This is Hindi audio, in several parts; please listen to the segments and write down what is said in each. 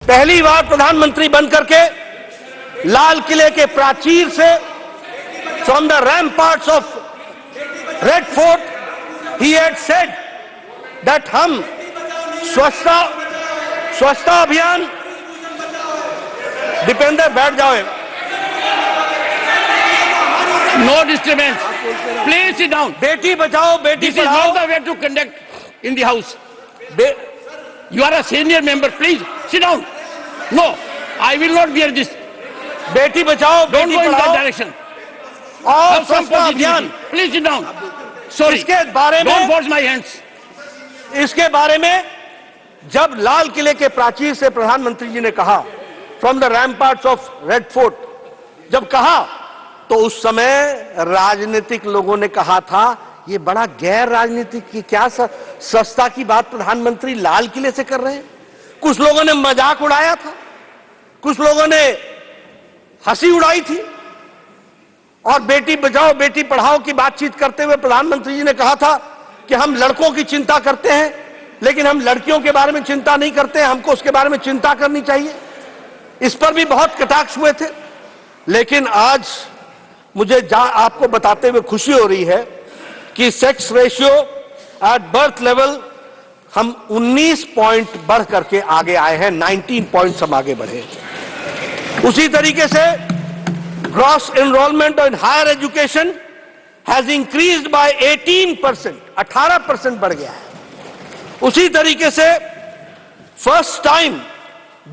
पहली बार प्रधानमंत्री बन करके लाल किले के प्राचीर से, from the ramparts of Red Fort, he had said that हम स्वच्छता अभियान, दीपेंद्र बैठ जाओ, no disturbance, please sit down. Beti Bachao Beti this is Padhao, not the way to conduct in the house. You are a senior member. Please sit down. No, I will not bear this. Beti Bachao Don't बेटी go in that पढ़ाओ direction. और Have some स्वच्छता अभियान, positivity. Please sit down. Sorry. इसके बारे Don't में, force my hands. इसके बारे में जब लाल किले के प्राचीर से प्रधानमंत्री जी ने कहा, from the ramparts of Red Fort, जब कहा तो उस समय राजनीतिक लोगों ने कहा था ये बड़ा गैर राजनीतिक की क्या सस्ता की बात प्रधानमंत्री लाल किले से कर रहे हैं। कुछ लोगों ने मजाक उड़ाया था, कुछ लोगों ने हंसी उड़ाई थी, और बेटी बचाओ बेटी पढ़ाओ की बातचीत करते हुए प्रधानमंत्री जी ने कहा था कि हम लड़कों की चिंता करते हैं लेकिन हम लड़कियों के बारे में चिंता नहीं करते हैं, हमको उसके बारे में चिंता करनी चाहिए। इस पर भी बहुत कटाक्ष हुए थे। लेकिन आज मुझे आपको बताते हुए खुशी हो रही है कि sex ratio at birth level हम 19 पॉइंट बढ़ करके आगे आए हैं, 19 पॉइंट्स हम आगे बढ़े। उसी तरीके से gross enrolment in higher education has increased by 18%, 18% बढ़ गया है। उसी तरीके से फर्स्ट टाइम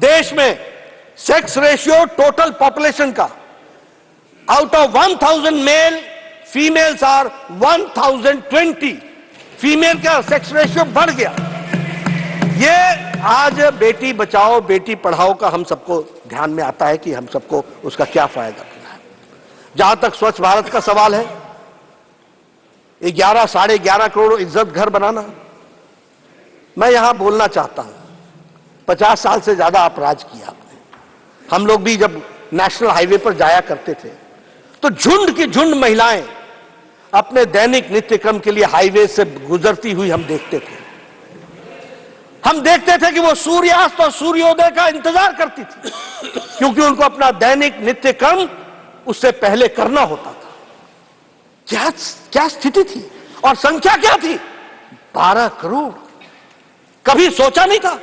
देश में सेक्स रेशियो टोटल पॉपुलेशन का, out of 1000 male, females are 1020, female का सेक्स रेशियो बढ़ गया। ये आज बेटी बचाओ बेटी पढ़ाओ का हम सबको ध्यान में आता है कि हम सबको उसका क्या फायदा मिला है। जहां तक स्वच्छ भारत का सवाल है, 11 साढ़े 11 करोड़ इज्जत घर बनाना, मैं यहां बोलना चाहता हूं, 50 साल से ज्यादा आप राज किया आपने। हम लोग भी जब नेशनल हाईवे पर जाया करते थे तो झुंड की झुंड महिलाएं अपने दैनिक नित्य क्रम के लिए हाईवे से गुजरती हुई हम देखते थे। हम देखते थे कि वो सूर्यास्त और सूर्योदय का इंतजार करती थी, क्योंकि उनको अपना दैनिक नित्य क्रम उससे पहले करना होता था। क्या स्थिति थी और संख्या क्या थी? 12 करोड़। कभी सोचा नहीं था,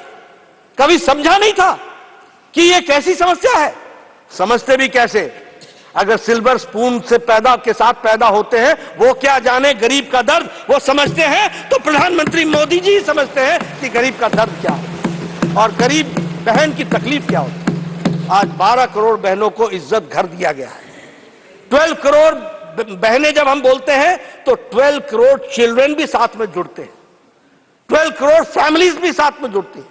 कभी समझा नहीं था कि ये कैसी समस्या है। समझते भी कैसे? अगर सिल्वर स्पून से के साथ पैदा होते हैं, वो क्या जाने गरीब का दर्द, वो समझते हैं तो प्रधानमंत्री मोदी जी समझते हैं कि गरीब का दर्द क्या है और गरीब बहन की तकलीफ क्या होती है। आज 12 करोड़ बहनों को इज्जत घर दिया गया है। 12 करोड़ बहनें जब हम बोलते हैं तो 12 करोड़ चिल्ड्रन भी साथ में जुड़ते हैं, 12 करोड़ फैमिलीज भी साथ में जुड़ती हैं।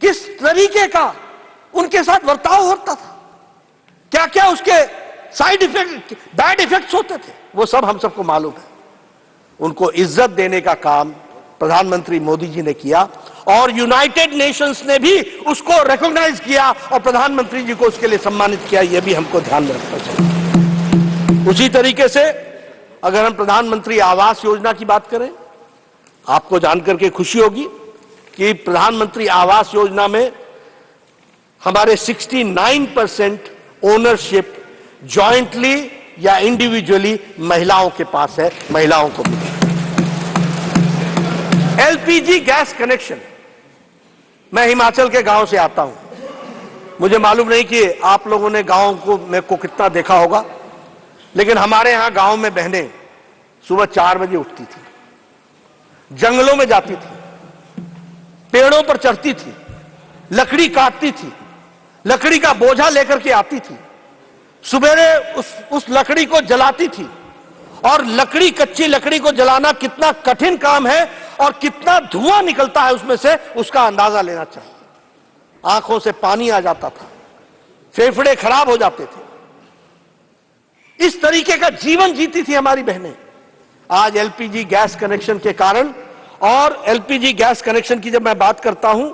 किस तरीके का उनके साथ बर्ताव होता था, क्या क्या उसके साइड इफेक्ट, बैड इफेक्ट्स होते थे, वो सब हम सबको मालूम है। उनको इज्जत देने का काम प्रधानमंत्री मोदी जी ने किया और यूनाइटेड नेशंस ने भी उसको रिकॉग्नाइज किया और प्रधानमंत्री जी को उसके लिए सम्मानित किया। यह भी हमको ध्यान में रखना चाहिए। उसी तरीके से अगर हम प्रधानमंत्री आवास योजना की बात करें, आपको जानकर के खुशी होगी कि प्रधानमंत्री आवास योजना में हमारे 69% ओनरशिप जॉइंटली या इंडिविजुअली महिलाओं के पास है, महिलाओं को मिला। एलपीजी गैस कनेक्शन, मैं हिमाचल के गांव से आता हूं, मुझे मालूम नहीं कि आप लोगों ने गांव को कितना देखा होगा, लेकिन हमारे यहां गांव में बहनें सुबह 4 बजे उठती थी, जंगलों में जाती थी, पेड़ों पर चढ़ती थी, लकड़ी काटती थी, लकड़ी का बोझा लेकर के आती थी, सुबेरे उस लकड़ी को जलाती थी। और लकड़ी, कच्ची लकड़ी को जलाना कितना कठिन काम है और कितना धुआं निकलता है उसमें से, उसका अंदाजा लेना चाहिए। आंखों से पानी आ जाता था, फेफड़े खराब हो जाते थे। इस तरीके का जीवन जीती थी हमारी बहनें। आज एलपीजी गैस कनेक्शन के कारण, और एलपीजी गैस कनेक्शन की जब मैं बात करता हूं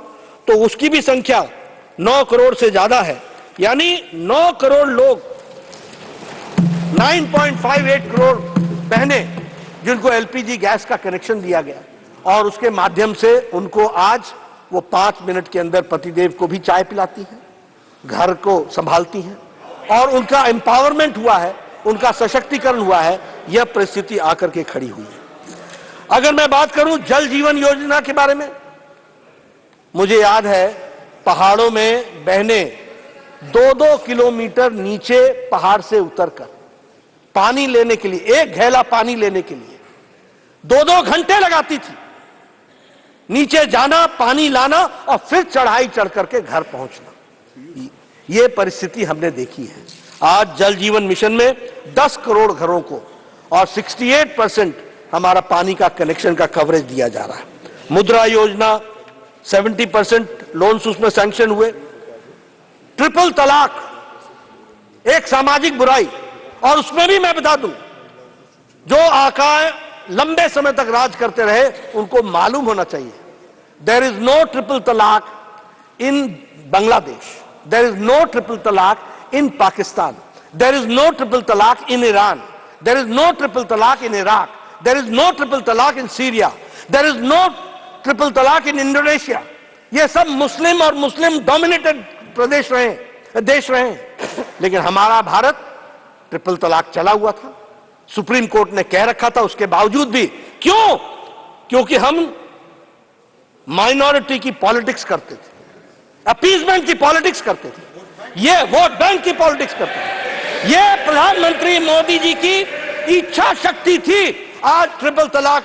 तो उसकी भी संख्या 9 करोड़ से ज्यादा है, यानी 9 करोड़ लोग, 9.58 करोड़ बहनें जिनको एलपीजी गैस का कनेक्शन दिया गया और उसके माध्यम से उनको आज वो 5 मिनट के अंदर पतिदेव को भी चाय पिलाती हैं, घर को संभालती हैं और उनका एम्पावरमेंट हुआ है, उनका सशक्तिकरण हुआ है। यह परिस्थिति आकर के खड़ी हुई है। अगर मैं बात करूं जल जीवन योजना के बारे में, मुझे याद है पहाड़ों में बहने 2-2 किलोमीटर नीचे पहाड़ से उतरकर पानी लेने के लिए, एक घेला पानी लेने के लिए 2-2 घंटे लगाती थी। नीचे जाना, पानी लाना और फिर चढ़ाई चढ़ करके घर पहुंचना। यह परिस्थिति हमने देखी है। आज जल जीवन मिशन में 10 करोड़ घरों को और 68% हमारा पानी का कनेक्शन का कवरेज दिया जा रहा है। मुद्रा योजना 70% लोन्स उसमें सैंक्शन हुए। ट्रिपल तलाक एक सामाजिक बुराई, और उसमें भी मैं बता दूं, जो आकाएं लंबे समय तक राज करते रहे उनको मालूम होना चाहिए, there is no triple talaq in Bangladesh, there is no triple talaq in Pakistan, there is no triple talaq in Iran, there is no triple talaq in Iraq, there is no triple talaq in Syria, there is no triple talaq in Indonesia. ये सब मुस्लिम और मुस्लिम डोमिनेटेड प्रदेश रहे, देश रहे, लेकिन हमारा भारत ट्रिपल तलाक चला हुआ था। सुप्रीम कोर्ट ने कह रखा था, उसके बावजूद भी क्यों? क्योंकि हम माइनॉरिटी की पॉलिटिक्स करते थे, अपीजमेंट की पॉलिटिक्स करते थे, ये वोट बैंक की पॉलिटिक्स करते हैं। ये प्रधानमंत्री मोदी जी की इच्छा शक्ति थी। आज ट्रिपल तलाक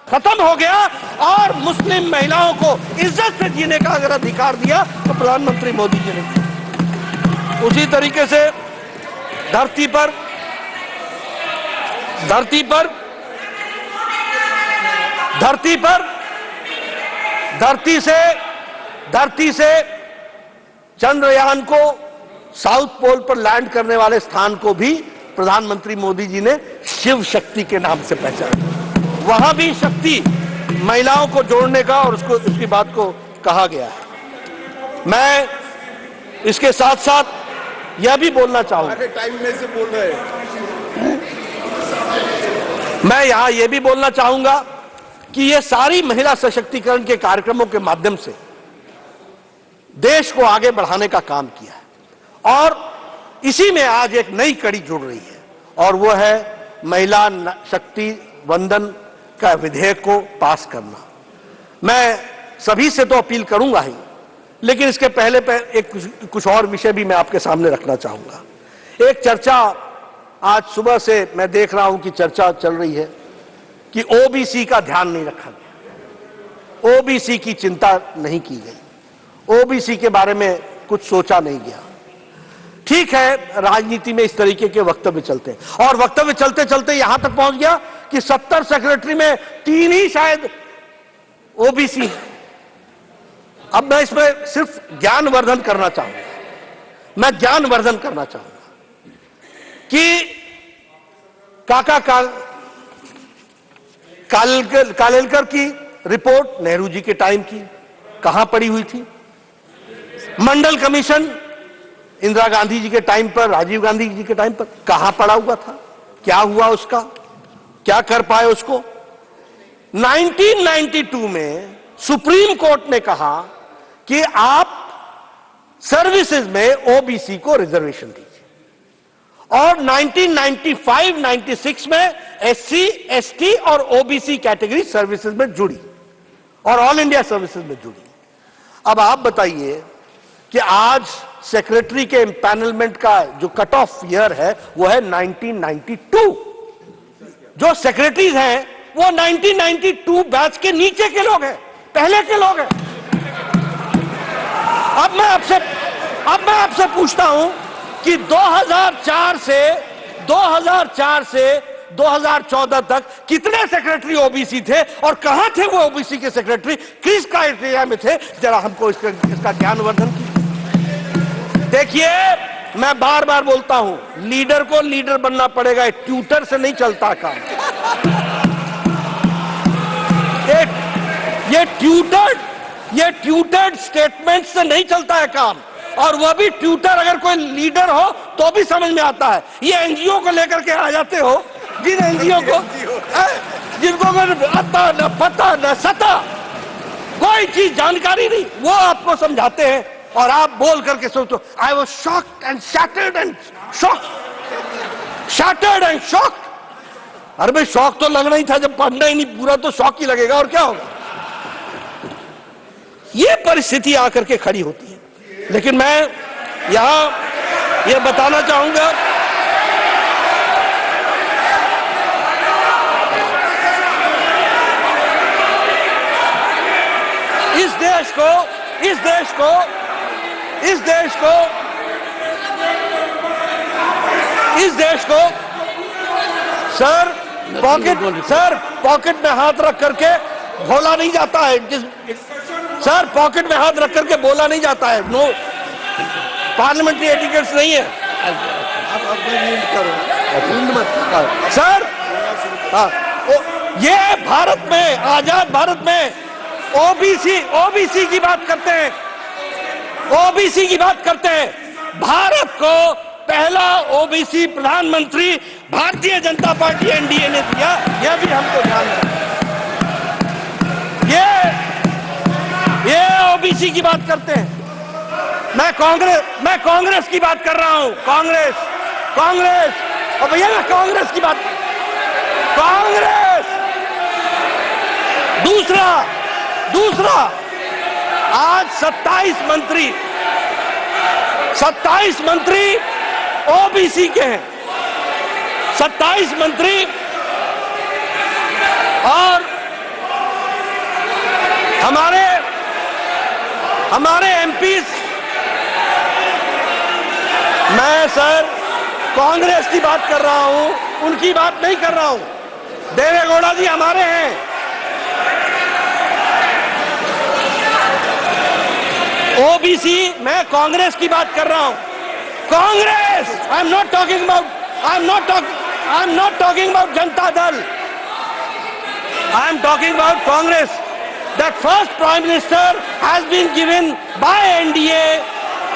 खत्म हो गया और मुस्लिम महिलाओं को इज्जत से जीने का अगर अधिकार दिया तो प्रधानमंत्री मोदी जी ने। उसी तरीके से धरती से चंद्रयान को साउथ पोल पर लैंड करने वाले स्थान को भी प्रधानमंत्री मोदी जी ने शिव शक्ति के नाम से पहचाना। वहां भी शक्ति महिलाओं को जोड़ने का और उसकी बात को कहा गया है। मैं इसके साथ साथ यह भी बोलना चाहूंगा, टाइम में से बोल रहे हैं, मैं यहां यह भी बोलना चाहूंगा कि यह सारी महिला सशक्तिकरण के कार्यक्रमों के माध्यम से देश को आगे बढ़ाने का काम किया है और इसी में आज एक नई कड़ी जुड़ रही है और वो है महिला शक्ति वंदन का विधेयक को पास करना। मैं सभी से तो अपील करूंगा ही, लेकिन इसके पहले कुछ और विषय भी मैं आपके सामने रखना चाहूंगा। एक चर्चा आज सुबह से मैं देख रहा हूं कि चर्चा चल रही है कि ओबीसी का ध्यान नहीं रखा गया, ओबीसी की चिंता नहीं की गई, ओबीसी के बारे में कुछ सोचा नहीं गया। ठीक है, राजनीति में इस तरीके के वक्तव्य चलते हैं और वक्तव्य चलते चलते यहां तक पहुंच गया कि 70 सेक्रेटरी में 3 ही शायद ओबीसी। अब मैं इसमें सिर्फ ज्ञानवर्धन करना चाहूंगा, मैं ज्ञानवर्धन करना चाहूंगा कि काका कालेलकर की रिपोर्ट नेहरू जी के टाइम की कहां पड़ी हुई थी? मंडल कमीशन इंदिरा गांधी जी के टाइम पर, राजीव गांधी जी के टाइम पर कहां पड़ा हुआ था? क्या हुआ उसका? क्या कर पाए उसको? 1992 में सुप्रीम कोर्ट ने कहा कि आप सर्विसेज में ओबीसी को रिजर्वेशन दीजिए और 1995-96 में एससी, एसटी और ओबीसी कैटेगरी सर्विसेज में जुड़ी और ऑल इंडिया सर्विसेज में जुड़ी। अब आप बताइए कि आज सेक्रेटरी के एम्पैनलमेंट का जो कट ऑफ ईयर है वो है 1992। जो सेक्रेटरीज हैं वो 1992 बैच के नीचे के लोग हैं, पहले के लोग हैं। अब मैं आपसे पूछता हूं कि 2004 से 2014 तक कितने सेक्रेटरी ओबीसी थे और कहां थे वो ओबीसी के सेक्रेटरी, किस क्राइटेरिया में थे? जरा हमको इसका ज्ञानवर्धन कीजिए। देखिए, मैं बार बार बोलता हूं, लीडर को लीडर बनना पड़ेगा, ट्यूटर से नहीं चलता काम। ये ट्यूटर्ड स्टेटमेंट से नहीं चलता है काम, और वह भी ट्यूटर अगर कोई लीडर हो तो भी समझ में आता है। ये एनजीओ को लेकर के आ जाते हो, जिन एनजीओ को जिनको आता न पता न सता, कोई चीज जानकारी नहीं, वो आपको समझाते हैं और आप बोल करके सोचो I was shocked and shattered and shattered and shocked. अरे भाई शौक तो लगना ही था, जब पढ़ना ही नहीं पूरा तो शौक ही लगेगा और क्या होगा। ये परिस्थिति आकर के खड़ी होती है। लेकिन मैं यहां ये बताना चाहूंगा, इस देश को सर पॉकेट में हाथ रख करके बोला नहीं जाता है। सर पॉकेट में हाथ रख करके बोला नहीं जाता है। नो पार्लियामेंट्री एटिकेट्स नहीं है। सर ये भारत में, आजाद भारत में ओबीसी की बात करते हैं, ओबीसी की बात करते हैं। भारत को पहला ओबीसी प्रधानमंत्री भारतीय जनता पार्टी एनडीए ने दिया, यह भी हमको ध्यान रखना। ये ओबीसी की बात करते हैं। मैं कांग्रेस की बात कर रहा हूं। कांग्रेस और भैया मैं कांग्रेस की बात, कांग्रेस दूसरा आज 27 मंत्री ओबीसी के हैं, 27 मंत्री। और हमारे एमपीज, मैं सर कांग्रेस की बात कर रहा हूं, उनकी बात नहीं कर रहा हूं। देवेगौड़ा जी हमारे हैं। ओबीसी, मैं कांग्रेस की बात कर रहा हूं। Congress, I am not talking about Janata Dal, I am talking about Congress. That first prime minister has been given by NDA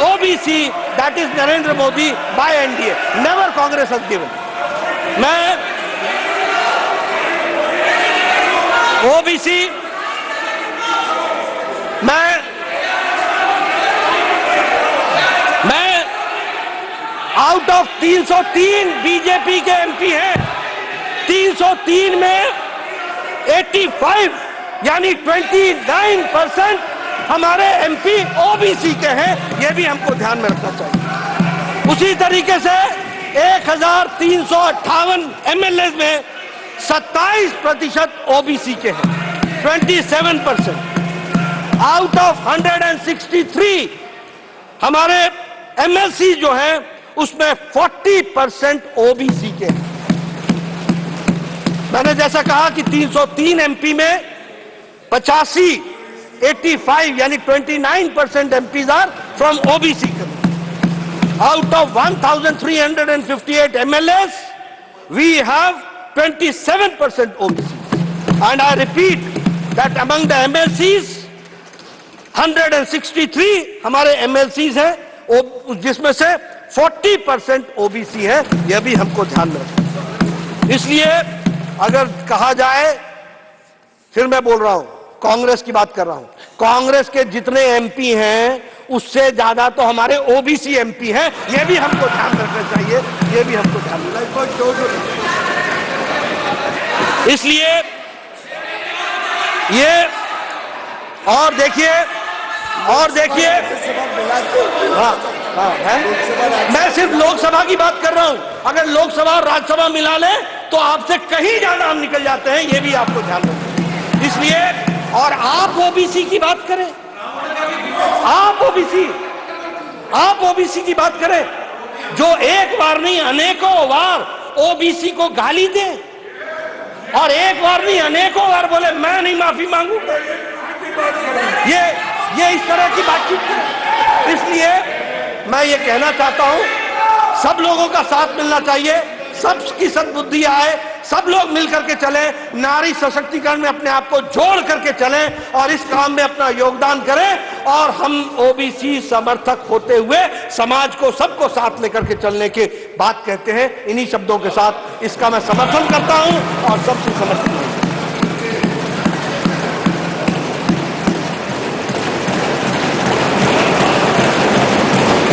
OBC, that is Narendra Modi by NDA, never Congress has given. मैं ओबीसी, मैं आउट ऑफ 303 बीजेपी के एमपी हैं, 303 में 85 यानी 29% हमारे एमपी ओबीसी के हैं। यह भी हमको ध्यान में रखना चाहिए। उसी तरीके से 1358 एमएलए में 27% ओबीसी के हैं, 27%। आउट ऑफ 163 हमारे एमएलसी जो हैं उसमें 40% ओबीसी के हैं। मैंने जैसा कहा कि 303 एमपी में 85 यानी 29% MPs are from OBC. Out of 1358 MLAs we have 27% OBC. And I repeat that among the MLCs 163 हमारे एमएलसीज हैं, जिसमें से 40% ओबीसी है। यह भी हमको ध्यान में रखना। इसलिए अगर कहा जाए, फिर मैं बोल रहा हूं, कांग्रेस की बात कर रहा हूं, कांग्रेस के जितने एमपी हैं उससे ज्यादा तो हमारे ओबीसी एमपी हैं। यह भी हमको ध्यान रखना चाहिए, यह भी हमको ध्यान रखना। इसलिए ये और देखिए मैं सिर्फ लोकसभा की बात कर रहा हूं। अगर लोकसभा और राज्यसभा मिला ले तो आपसे कहीं ज्यादा हम निकल जाते हैं, यह भी आपको ध्यान रखना। इसलिए और आप ओबीसी की बात करें, आप ओबीसी की बात करें, जो एक बार नहीं अनेकों बार ओबीसी को गाली दे और एक बार नहीं अनेकों बार बोले मैं नहीं माफी मांगूंगा, ये इस तरह की बातचीत करें। इसलिए मैं ये कहना चाहता हूं, सब लोगों का साथ मिलना चाहिए, सबकी सद्बुद्धि आए, सब लोग मिलकर के चलें, नारी सशक्तिकरण में अपने आप को जोड़ करके चलें और इस काम में अपना योगदान करें। और हम ओबीसी समर्थक होते हुए समाज को, सबको साथ लेकर के चलने की बात कहते हैं। इन्हीं शब्दों के साथ इसका मैं समर्थन करता हूं और सबसे समर्थन